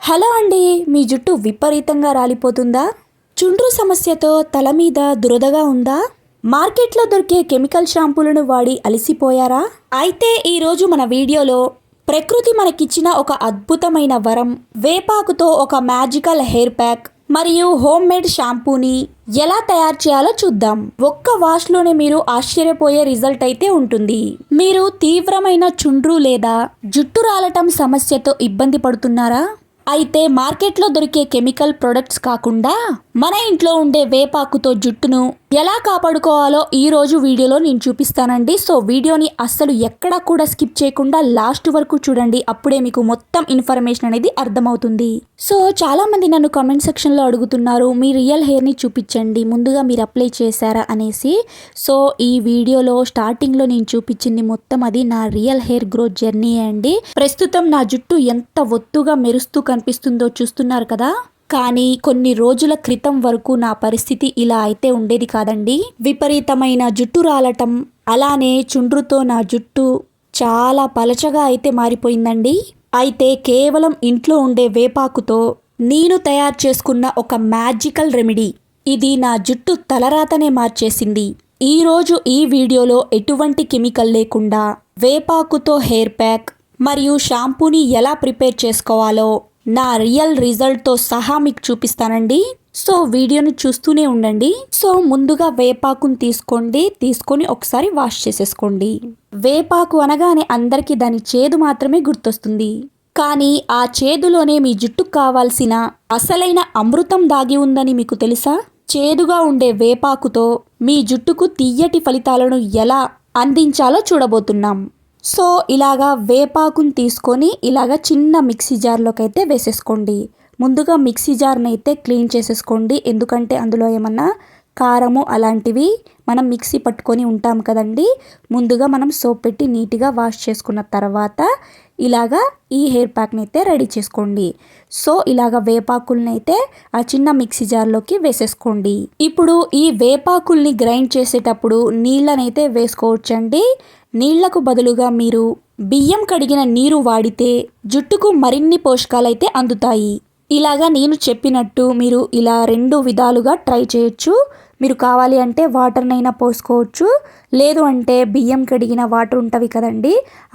Hello అండి, మీ జుట్టు విపరీతంగా రాలిపోతుందా? చుండ్రు సమస్యతో తల మీద దురదగా ఉందా? మార్కెట్లో దొరికే కెమికల్ షాంపూలను వాడి అలసిపోయారా? అయితే ఈరోజు మన వీడియోలో ప్రకృతి మనకిచ్చిన ఒక అద్భుతమైన వరం వేపాకుతో ఒక మ్యాజికల్ హెయిర్ ప్యాక్ మరియు హోమ్ మేడ్ షాంపూని ఎలా తయారు చేయాలో చూద్దాం. ఒక్క వాష్లోనే మీరు ఆశ్చర్యపోయే రిజల్ట్ అయితే ఉంటుంది. మీరు తీవ్రమైన చుండ్రు లేదా జుట్టు రాలటం సమస్యతో ఇబ్బంది పడుతున్నారా? అయితే మార్కెట్లో దొరికే కెమికల్ ప్రొడక్ట్స్ కాకుండా మన ఇంట్లో ఉండే వేపాకుతో జుట్టును ఎలా కాపాడుకోవాలో ఈ రోజు వీడియోలో నేను చూపిస్తానండి. సో వీడియోని అస్సలు ఎక్కడా కూడా స్కిప్ చేయకుండా లాస్ట్ వరకు చూడండి. అప్పుడే మీకు మొత్తం ఇన్ఫర్మేషన్ అనేది అర్థమవుతుంది. సో చాలా మంది నన్ను కామెంట్ సెక్షన్లో అడుగుతున్నారు, మీ రియల్ హెయిర్ని చూపించండి, ముందుగా మీరు అప్లై చేశారా అనేసి. సో ఈ వీడియోలో స్టార్టింగ్లో నేను చూపించింది మొత్తం అది నా రియల్ హెయిర్ గ్రోత్ జర్నీ అండి. ప్రస్తుతం నా జుట్టు ఎంత ఒత్తుగా మెరుస్తూ కనిపిస్తుందో చూస్తున్నారు కదా. కానీ కొన్ని రోజుల క్రితం వరకు నా పరిస్థితి ఇలా అయితే ఉండేది కాదండి. విపరీతమైన జుట్టు రాలటం, అలానే చుండ్రుతో నా జుట్టు చాలా పలచగా అయితే మారిపోయిందండి. అయితే కేవలం ఇంట్లో ఉండే వేపాకుతో నేను తయారు చేసుకున్న ఒక మ్యాజికల్ రెమెడీ ఇది నా జుట్టు తలరాతనే మార్చేసింది. ఈరోజు ఈ వీడియోలో ఎటువంటి కెమికల్ లేకుండా వేపాకుతో హెయిర్ ప్యాక్ మరియు షాంపూని ఎలా ప్రిపేర్ చేసుకోవాలో నా రియల్ రిజల్ట్తో సహా మీకు చూపిస్తానండి. సో వీడియోని చూస్తూనే ఉండండి. సో ముందుగా వేపాకుని తీసుకొని ఒకసారి వాష్ చేసేసుకోండి. వేపాకు అనగానే అందరికీ దాని చేదు మాత్రమే గుర్తొస్తుంది. కానీ ఆ చేదులోనే మీ జుట్టుకు కావాల్సిన అసలైన అమృతం దాగి ఉందని మీకు తెలుసా? చేదుగా ఉండే వేపాకుతో మీ జుట్టుకు తీయటి ఫలితాలను ఎలా అందించాలో చూడబోతున్నాం. సో ఇలాగా వేపాకుని తీసుకొని ఇలాగా చిన్న మిక్సీ జార్లోకి అయితే వేసేసుకోండి. ముందుగా మిక్సీ జార్ని అయితే క్లీన్ చేసేసుకోండి. ఎందుకంటే అందులో ఏమన్నా కారము అలాంటివి మనం మిక్సీ పట్టుకొని ఉంటాం కదండి. ముందుగా మనం సోప్ పెట్టి నీట్గా వాష్ చేసుకున్న తర్వాత ఇలాగా ఈ హెయిర్ ప్యాక్ని అయితే రెడీ చేసుకోండి. సో ఇలాగ వేపాకుల్ని అయితే ఆ చిన్న మిక్సీ జార్లోకి వేసేసుకోండి. ఇప్పుడు ఈ వేపాకుల్ని గ్రైండ్ చేసేటప్పుడు నీళ్ళనైతే వేసుకోవచ్చండి. నీళ్లకు బదులుగా మీరు బియ్యం కడిగిన నీరు వాడితే జుట్టుకు మరిన్ని పోషకాలైతే అందుతాయి. ఇలాగా నేను చెప్పినట్టు మీరు ఇలా 2 విధాలుగా ట్రై చేయొచ్చు. మీరు కావాలి అంటే వాటర్నైనా పోసుకోవచ్చు, లేదు అంటే బియ్యం కడిగిన వాటర్ ఉంటవి కదండి,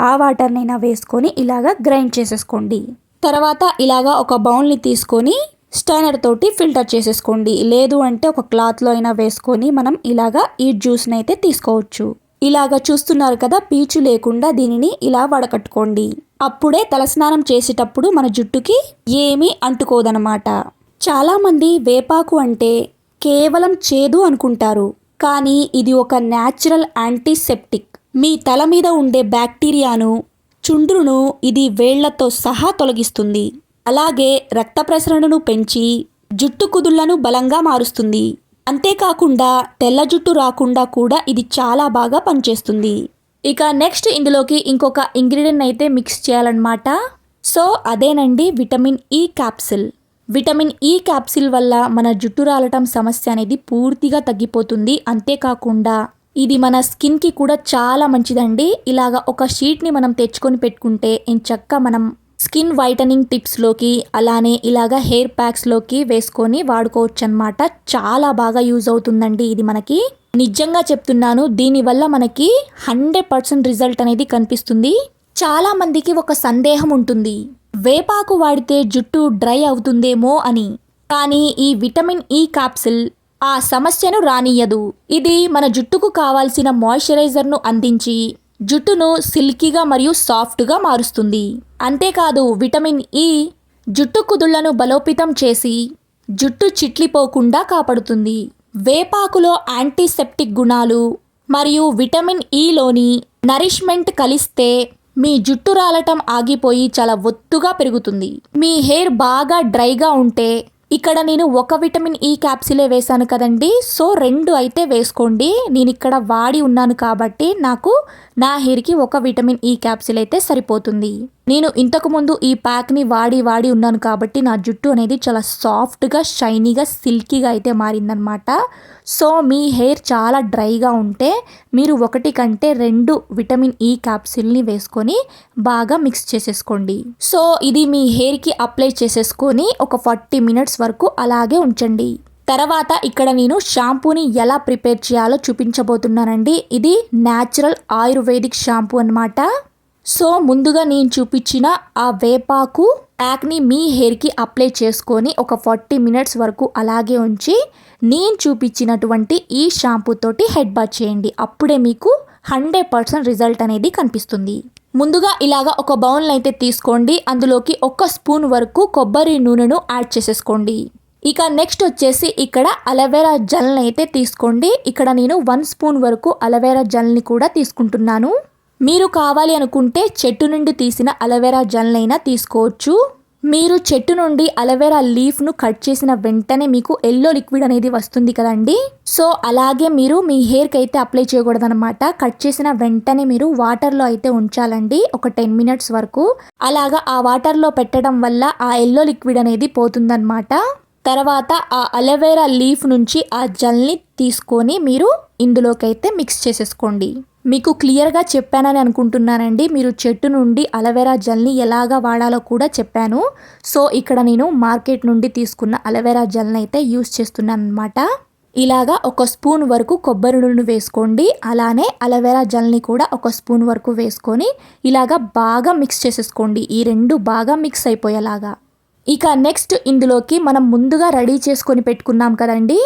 ఆ వాటర్నైనా వేసుకొని ఇలాగా గ్రైండ్ చేసేసుకోండి. తర్వాత ఇలాగా ఒక బౌల్ని తీసుకొని స్టైనర్ తోటి ఫిల్టర్ చేసేసుకోండి. లేదు అంటే ఒక క్లాత్లో అయినా వేసుకొని మనం ఇలాగా ఈ జ్యూస్ని అయితే తీసుకోవచ్చు. ఇలాగా చూస్తున్నారు కదా, పీచు లేకుండా దీనిని ఇలా వడకట్టుకోండి. అప్పుడే తలస్నానం చేసేటప్పుడు మన జుట్టుకి ఏమీ అంటుకోదనమాట. చాలామంది వేపాకు అంటే కేవలం చేదు అనుకుంటారు, కానీ ఇది ఒక న్యాచురల్ యాంటీసెప్టిక్. మీ తల మీద ఉండే బ్యాక్టీరియాను, చుండ్రును ఇది వేళ్లతో సహా తొలగిస్తుంది. అలాగే రక్త ప్రసరణను పెంచి జుట్టు కుదుళ్లను బలంగా మారుస్తుంది. అంతేకాకుండా తెల్ల జుట్టు రాకుండా కూడా ఇది చాలా బాగా పనిచేస్తుంది. ఇక నెక్స్ట్ ఇందులోకి ఇంకొక ఇంగ్రీడియంట్ అయితే మిక్స్ చేయాలన్నమాట. సో అదేనండి vitamin E capsule. Vitamin E capsule వల్ల మన జుట్టు రాలటం సమస్య అనేది పూర్తిగా తగ్గిపోతుంది. అంతేకాకుండా ఇది మన స్కిన్కి కూడా చాలా మంచిదండి. ఇలాగా ఒక షీట్ని మనం తెచ్చుకొని పెట్టుకుంటే ఎంచక్కా మనం స్కిన్ వైటనింగ్ టిప్స్లోకి అలానే ఇలాగా హెయిర్ ప్యాక్స్లోకి వేసుకొని వాడుకోవచ్చు అనమాట. చాలా బాగా యూజ్ అవుతుందండి ఇది మనకి. నిజంగా చెప్తున్నాను, దీనివల్ల మనకి 100% రిజల్ట్ అనేది కనిపిస్తుంది. చాలా మందికి ఒక సందేహం ఉంటుంది, వేపాకు వాడితే జుట్టు డ్రై అవుతుందేమో అని. కానీ ఈ విటమిన్ ఈ క్యాప్సిల్ ఆ సమస్యను రానియదు. ఇది మన జుట్టుకు కావాల్సిన మాయిశ్చరైజర్ను అందించి జుట్టును సిల్కీగా మరియు సాఫ్ట్గా మారుస్తుంది. అంతేకాదు విటమిన్ ఈ జుట్టు కుదుళ్లను బలోపేతం చేసి జుట్టు చిట్లిపోకుండా కాపాడుతుంది. వేపాకులో యాంటీసెప్టిక్ గుణాలు మరియు విటమిన్ ఈలోని నరిష్మెంట్ కలిస్తే మీ జుట్టు రాలటం ఆగిపోయి చాలా ఒత్తుగా పెరుగుతుంది. మీ హెయిర్ బాగా డ్రైగా ఉంటే ఇక్కడ నేను ఒక విటమిన్ ఈ క్యాప్సిలే వేశాను కదండి. సో 2 అయితే వేసుకోండి. నేను ఇక్కడ వాడి ఉన్నాను కాబట్టి నాకు నా హెయిర్కి ఒక విటమిన్ ఈ క్యాప్సిల్ అయితే సరిపోతుంది. నేను ఇంతకు ముందు ఈ ప్యాక్ని వాడి ఉన్నాను కాబట్టి నా జుట్టు అనేది చాలా సాఫ్ట్గా, షైనీగా, సిల్కీగా అయితే మారిందనమాట. సో మీ హెయిర్ చాలా డ్రైగా ఉంటే మీరు 1 కంటే 2 విటమిన్ ఈ క్యాప్సిల్ని వేసుకొని బాగా మిక్స్ చేసేసుకోండి. సో ఇది మీ హెయిర్కి అప్లై చేసేసుకొని ఒక 40 మినిట్స్ వరకు అలాగే ఉంచండి. తర్వాత ఇక్కడ నేను షాంపూని ఎలా ప్రిపేర్ చేయాలో చూపించబోతున్నానండి. ఇది న్యాచురల్ ఆయుర్వేదిక్ షాంపూ అన్నమాట. సో ముందుగా నేను చూపించిన ఆ వేపాకు ప్యాక్ని మీ హెయిర్కి అప్లై చేసుకొని ఒక 40 మినిట్స్ వరకు అలాగే ఉంచి నేను చూపించినటువంటి ఈ షాంపూ తోటి హెడ్ బాత్ చేయండి. అప్పుడే మీకు 100% రిజల్ట్ అనేది కనిపిస్తుంది. ముందుగా ఇలాగా ఒక బౌల్ అయితే తీసుకోండి. అందులోకి 1 స్పూన్ వరకు కొబ్బరి నూనెను యాడ్ చేసేసుకోండి. ఇక నెక్స్ట్ వచ్చేసి ఇక్కడ అలోవెరా జెల్ని అయితే తీసుకోండి. ఇక్కడ నేను 1 స్పూన్ వరకు అలోవెరా జెల్ని కూడా తీసుకుంటున్నాను. మీరు కావాలి అనుకుంటే చెట్టు నుండి తీసిన అలోవెరా జెల్ని అయినా తీసుకోవచ్చు. మీరు చెట్టు నుండి అలోవెరా లీఫ్ను కట్ చేసిన వెంటనే మీకు ఎల్లో లిక్విడ్ అనేది వస్తుంది కదండి. సో అలాగే మీరు మీ హెయిర్కి అయితే అప్లై చేయకూడదనమాట. కట్ చేసిన వెంటనే మీరు వాటర్లో అయితే ఉంచాలండి ఒక 10 మినిట్స్ వరకు. అలాగా ఆ వాటర్లో పెట్టడం వల్ల ఆ ఎల్లో లిక్విడ్ అనేది పోతుందన్నమాట. తర్వాత ఆ అలోవెరా లీఫ్ నుంచి ఆ జెల్ని తీసుకొని మీరు ఇందులోకైతే మిక్స్ చేసేసుకోండి. మీకు క్లియర్గా చెప్పానని అనుకుంటున్నానండి. మీరు చెట్టు నుండి అలోవెరా జెల్ని ఎలాగా వాడాలో కూడా చెప్పాను. సో ఇక్కడ నేను మార్కెట్ నుండి తీసుకున్న అలోవెరా జెల్ని అయితే యూస్ చేస్తున్నాను అనమాట. ఇలాగా 1 స్పూన్ వరకు కొబ్బరి నూనె వేసుకోండి. అలానే అలోవెరా జెల్ని కూడా 1 స్పూన్ వరకు వేసుకొని ఇలాగా బాగా మిక్స్ చేసేసుకోండి. ఈ 2 బాగా మిక్స్ అయిపోయేలాగా. ఇక నెక్స్ట్ ఇందులోకి మనం ముందుగా రెడీ చేసుకొని పెట్టుకున్నాం కదండి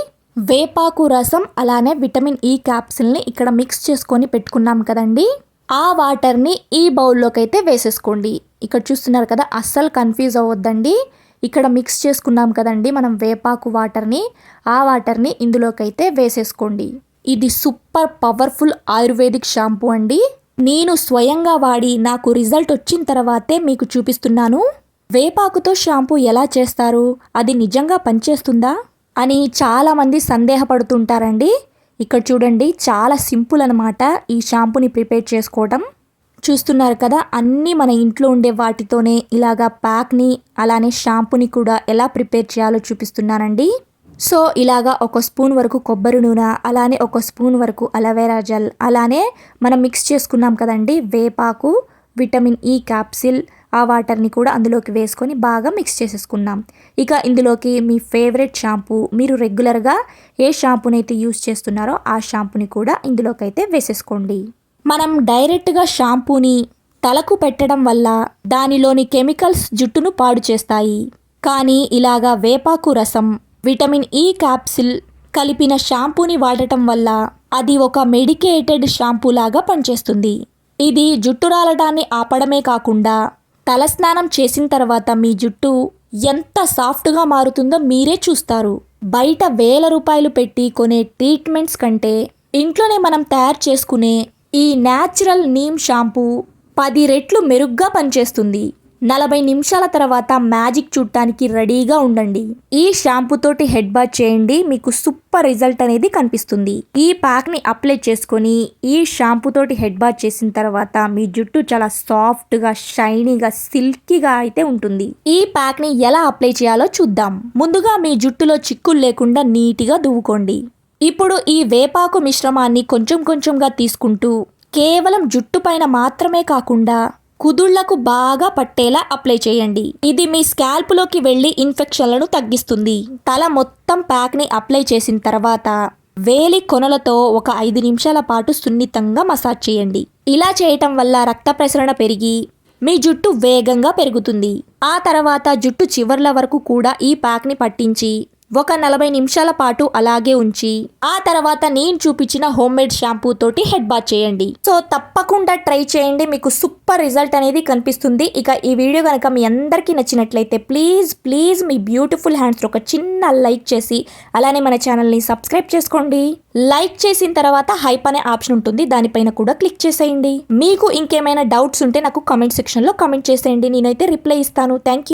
వేపాకు రసం, అలానే విటమిన్ ఈ క్యాప్సిల్ని ఇక్కడ మిక్స్ చేసుకొని పెట్టుకున్నాం కదండి. ఆ వాటర్ని ఈ బౌల్లోకి అయితే వేసేసుకోండి. ఇక్కడ చూస్తున్నారు కదా, అస్సలు కన్ఫ్యూజ్ అవ్వద్దండి. ఇక్కడ మిక్స్ చేసుకున్నాం కదండి మనం వేపాకు వాటర్ని, ఆ వాటర్ని ఇందులోకి అయితే వేసేసుకోండి. ఇది సూపర్ పవర్ఫుల్ ఆయుర్వేదిక్ షాంపూ అండి. నేను స్వయంగా వాడి నాకు రిజల్ట్ వచ్చిన తర్వాతే మీకు చూపిస్తున్నాను. వేపాకుతో షాంపూ ఎలా చేస్తారు, అది నిజంగా పనిచేస్తుందా అని చాలామంది సందేహపడుతుంటారండి. ఇక్కడ చూడండి, చాలా సింపుల్ అనమాట ఈ షాంపూని ప్రిపేర్ చేసుకోవడం. చూస్తున్నారు కదా, అన్నీ మన ఇంట్లో ఉండే వాటితోనే ఇలాగా ప్యాక్ని అలానే షాంపూని కూడా ఎలా ప్రిపేర్ చేయాలో చూపిస్తున్నానండి. సో ఇలాగా 1 స్పూన్ వరకు కొబ్బరి నూనె, అలానే 1 స్పూన్ వరకు అలోవెరా జెల్, అలానే మనం మిక్స్ చేసుకున్నాం కదండి వేపాకు, విటమిన్ ఈ క్యాప్సిల్, ఆ వాటర్ని కూడా అందులోకి వేసుకొని బాగా మిక్స్ చేసేసుకున్నాం. ఇక ఇందులోకి మీ ఫేవరెట్ షాంపూ, మీరు రెగ్యులర్గా ఏ షాంపూని అయితే యూస్ చేస్తున్నారో ఆ షాంపూని కూడా ఇందులోకి అయితే వేసేసుకోండి. మనం డైరెక్ట్గా షాంపూని తలకు పెట్టడం వల్ల దానిలోని కెమికల్స్ జుట్టును పాడు చేస్తాయి. కానీ ఇలాగా వేపాకు రసం, విటమిన్ ఈ క్యాప్సిల్ కలిపిన షాంపూని వాడటం వల్ల అది ఒక మెడికేటెడ్ షాంపూ లాగా పనిచేస్తుంది. ఇది జుట్టు రాలడాన్ని ఆపడమే కాకుండా తలస్నానం చేసిన తర్వాత మీ జుట్టు ఎంత సాఫ్ట్గా మారుతుందో మీరే చూస్తారు. బయట 1000 రూపాయలు పెట్టి కొనే ట్రీట్మెంట్స్ కంటే ఇంట్లోనే మనం తయారు చేసుకునే ఈ న్యాచురల్ నీమ్ షాంపూ 10 రెట్లు మెరుగ్గా పనిచేస్తుంది. 40 నిమిషాల తర్వాత మ్యాజిక్ చూడటానికి రెడీగా ఉండండి. ఈ షాంపూ తోటి హెడ్ బాత్ చేయండి, మీకు సూపర్ రిజల్ట్ అనేది కనిపిస్తుంది. ఈ ప్యాక్ని అప్లై చేసుకొని ఈ షాంపూ తోటి హెడ్ బాత్ చేసిన తర్వాత మీ జుట్టు చాలా సాఫ్ట్గా, షైనీగా, సిల్కీగా అయితే ఉంటుంది. ఈ ప్యాక్ని ఎలా అప్లై చేయాలో చూద్దాం. ముందుగా మీ జుట్టులో చిక్కులు లేకుండా నీట్గా దువ్వుకోండి. ఇప్పుడు ఈ వేపాకు మిశ్రమాన్ని కొంచెం కొంచెంగా తీసుకుంటూ కేవలం జుట్టు పైన మాత్రమే కాకుండా కుదుళ్లకు బాగా పట్టేలా అప్లై చేయండి. ఇది మీ స్కాల్ప్లోకి వెళ్ళి ఇన్ఫెక్షన్లను తగ్గిస్తుంది. తల మొత్తం ప్యాక్ని అప్లై చేసిన తర్వాత వేలి కొనలతో ఒక 5 నిమిషాల పాటు సున్నితంగా మసాజ్ చేయండి. ఇలా చేయటం వల్ల రక్త ప్రసరణ పెరిగి మీ జుట్టు వేగంగా పెరుగుతుంది. ఆ తర్వాత జుట్టు చివర్ల వరకు కూడా ఈ ప్యాక్ని పట్టించి ఒక 40 నిమిషాల పాటు అలాగే ఉంచి ఆ తర్వాత నేను చూపించిన హోమ్ మేడ్ షాంపూ తోటి హెడ్ బాత్ చేయండి. సో తప్పకుండా ట్రై చేయండి, మీకు సూపర్ రిజల్ట్ అనేది కనిపిస్తుంది. ఇక ఈ వీడియో కనుక మీ అందరికీ నచ్చినట్లయితే ప్లీజ్ మీ బ్యూటిఫుల్ హ్యాండ్స్తో ఒక చిన్న లైక్ చేసి అలానే మన ఛానల్ని సబ్స్క్రైబ్ చేసుకోండి. లైక్ చేసిన తర్వాత హైప్ అనే ఆప్షన్ ఉంటుంది, దానిపైన కూడా క్లిక్ చేసేయండి. మీకు ఇంకేమైనా డౌట్స్ ఉంటే నాకు కామెంట్ సెక్షన్లో కామెంట్ చేసేయండి, నేనైతే రిప్లై ఇస్తాను. Thank you.